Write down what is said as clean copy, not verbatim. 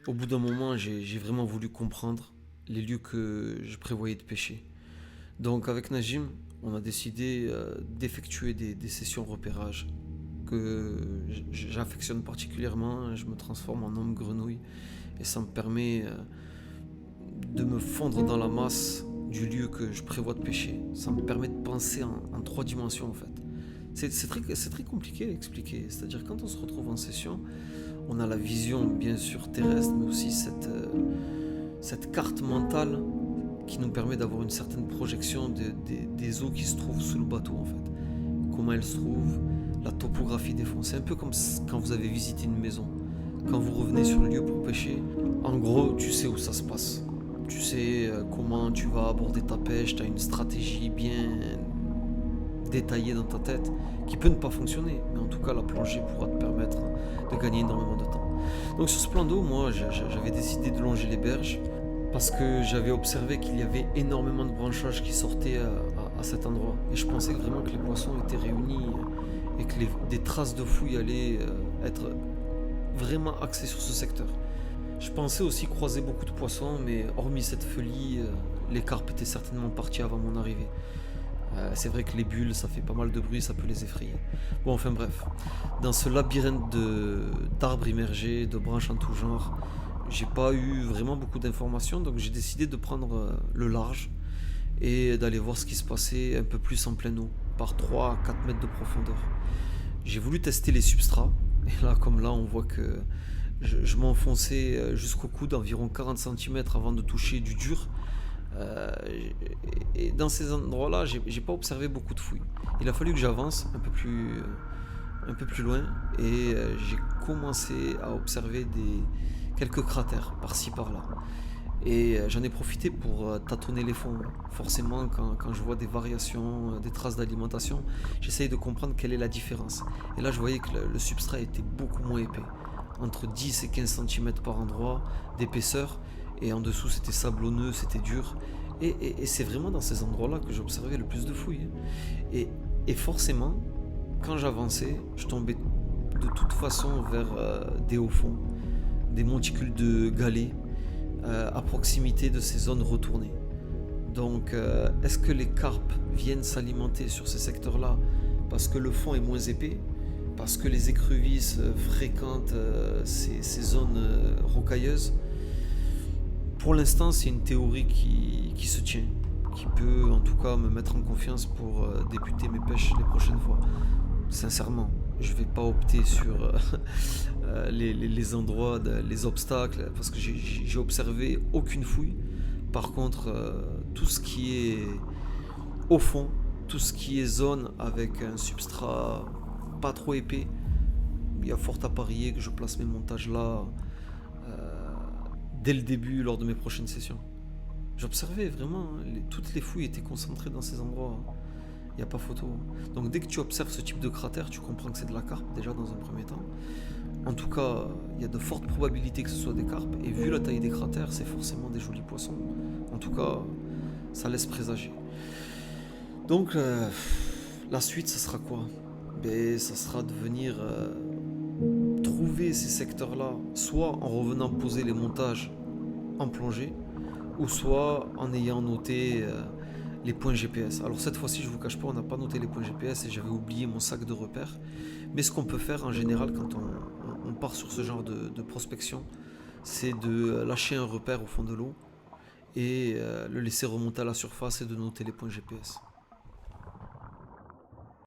Au bout d'un moment, j'ai vraiment voulu comprendre les lieux que je prévoyais de pêcher. Donc avec Najim, on a décidé d'effectuer des sessions repérage que j'affectionne particulièrement. Je me transforme en homme grenouille et ça me permet de me fondre dans la masse du lieu que je prévois de pêcher. Ça me permet de penser en trois dimensions en fait. C'est très compliqué à expliquer. C'est-à-dire quand on se retrouve en session, on a la vision bien sûr terrestre, mais aussi cette carte mentale qui nous permet d'avoir une certaine projection des eaux qui se trouvent sous le bateau en fait. Comment elles se trouvent, la topographie des fonds. C'est un peu comme quand vous avez visité une maison. Quand vous revenez sur le lieu pour pêcher, en gros, tu sais où ça se passe. Tu sais comment tu vas aborder ta pêche, tu as une stratégie bien détaillée dans ta tête qui peut ne pas fonctionner, mais en tout cas la plongée pourra te permettre de gagner énormément de temps. Donc sur ce plan d'eau, moi j'avais décidé de longer les berges parce que j'avais observé qu'il y avait énormément de branchages qui sortaient à cet endroit et je pensais vraiment que les poissons étaient réunis et que des traces de fouilles allaient être vraiment axées sur ce secteur. Je pensais aussi croiser beaucoup de poissons, mais hormis cette feuillie, les carpes étaient certainement partis avant mon arrivée. C'est vrai que les bulles, ça fait pas mal de bruit, ça peut les effrayer. Bon, enfin bref. Dans ce labyrinthe d'arbres immergés, de branches en tout genre, j'ai pas eu vraiment beaucoup d'informations, donc j'ai décidé de prendre le large et d'aller voir ce qui se passait un peu plus en pleine eau, par 3 à 4 mètres de profondeur. J'ai voulu tester les substrats, et là, comme là, on voit que je m'enfonçais jusqu'au coude, environ 40 centimètres avant de toucher du dur. Euh, et dans ces endroits-là, j'ai pas observé beaucoup de fouilles. Il a fallu que j'avance un peu plus loin et j'ai commencé à observer quelques cratères par-ci par-là. Et j'en ai profité pour tâtonner les fonds. Forcément, quand je vois des variations, des traces d'alimentation, j'essaye de comprendre quelle est la différence. Et là, je voyais que le substrat était beaucoup moins épais. Entre 10 et 15 centimètres par endroit d'épaisseur. Et en dessous, c'était sablonneux, c'était dur. Et c'est vraiment dans ces endroits-là que j'observais le plus de fouilles. Et, et forcément, quand j'avançais, je tombais de toute façon vers des hauts fonds, des monticules de galets à proximité de ces zones retournées. Donc, est-ce que les carpes viennent s'alimenter sur ces secteurs-là parce que le fond est moins épais, parce que les écrevisses fréquentent ces zones rocailleuses? Pour l'instant, c'est une théorie qui se tient, qui peut en tout cas me mettre en confiance pour débuter mes pêches les prochaines fois. Sincèrement, je vais pas opter sur les endroits, les obstacles, parce que j'ai observé aucune fouille. Par contre, tout ce qui est au fond, tout ce qui est zone avec un substrat pas trop épais, il y a fort à parier que je place mes montages là dès le début lors de mes prochaines sessions. J'observais vraiment, toutes les fouilles étaient concentrées dans ces endroits. Il n'y a pas photo. Donc dès que tu observes ce type de cratère, tu comprends que c'est de la carpe déjà dans un premier temps. En tout cas, il y a de fortes probabilités que ce soit des carpes. Et vu la taille des cratères, c'est forcément des jolis poissons. En tout cas, ça laisse présager. Donc la suite, ça sera quoi? Ben, ça sera de venir trouver ces secteurs-là, soit en revenant poser les montages en plongée, ou soit en ayant noté les points GPS. Alors cette fois-ci, je vous cache pas, on n'a pas noté les points GPS et j'avais oublié mon sac de repères. Mais ce qu'on peut faire en général quand on part sur ce genre de prospection, c'est de lâcher un repère au fond de l'eau et le laisser remonter à la surface et de noter les points GPS.